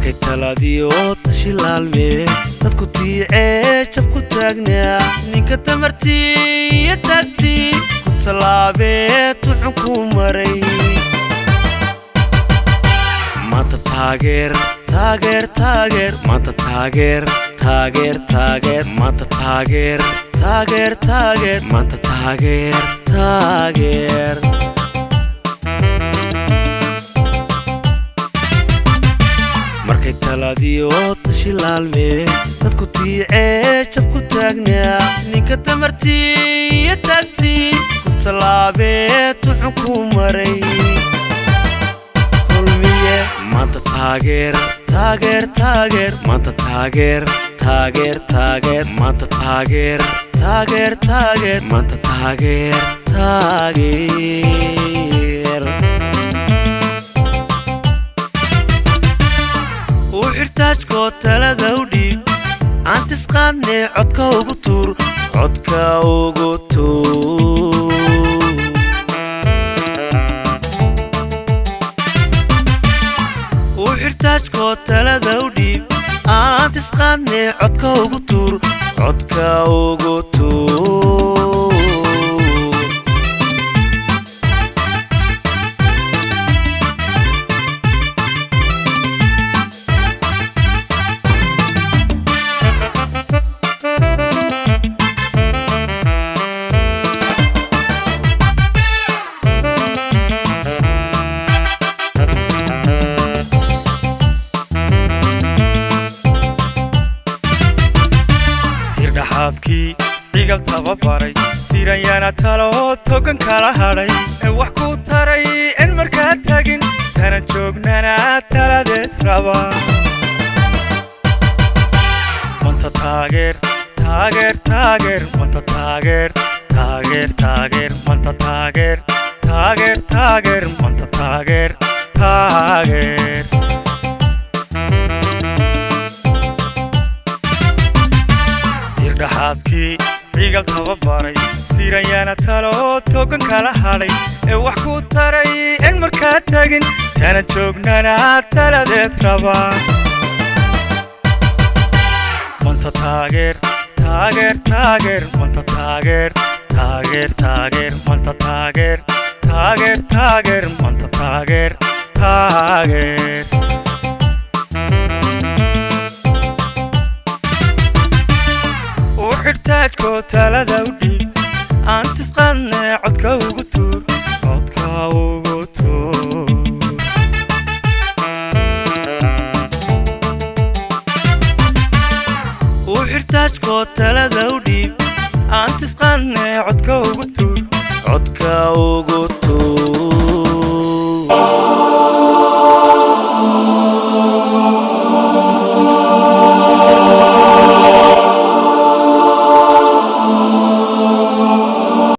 markay talaadiyo tashilaalme dadku tiicee jab ku taagnaa ninka tamartii tagtii ku talaabee tuxun ku maray maanta taageer taageer taageer maanta taageer taageer taageer maanta taageer taageer taageer maanta taageer taageer markay talaadiyo tashilaalme dadku tiicee jab ku taagnaa ninka tamartii tagtii ku talaabee tuxun ku maray maanta taageer taageer taageer maanta taageer taageer taageer maanta taageer taageer taageer maanta taageer taageer u xirtaajkoo talada u dhiib aan tisqaadne codka ugu tuur codka ugu tuur xirtaajkoo talada u dhiib aan tisqaadne codka ugu tuur codka ugu tuur habkii igal tababaray sirayana talo togan kala hadhay wax ku taray in markaa tagin tana joognana taladeed raba maanta taageer taageer taageer maanta taageer taageer taageer maanta taageer taageer taageer maanta taageer taageer dhaxaadkii igal tababaray sirayana talo togan kala hadhay wax ku taray in markaa tagin tana joognana taladeed raba maanta taageer taageer taageer maanta taageer taageer taageer maanta taageer taageer taageer maanta taageer taageer xirtaajkoo talada u dhiib aan tisqaadne codka ugu tuur codka ugu tuur u xirtaajkoo talada u dhiib aan tisqaadne codka ugu tuur codka ugu tuur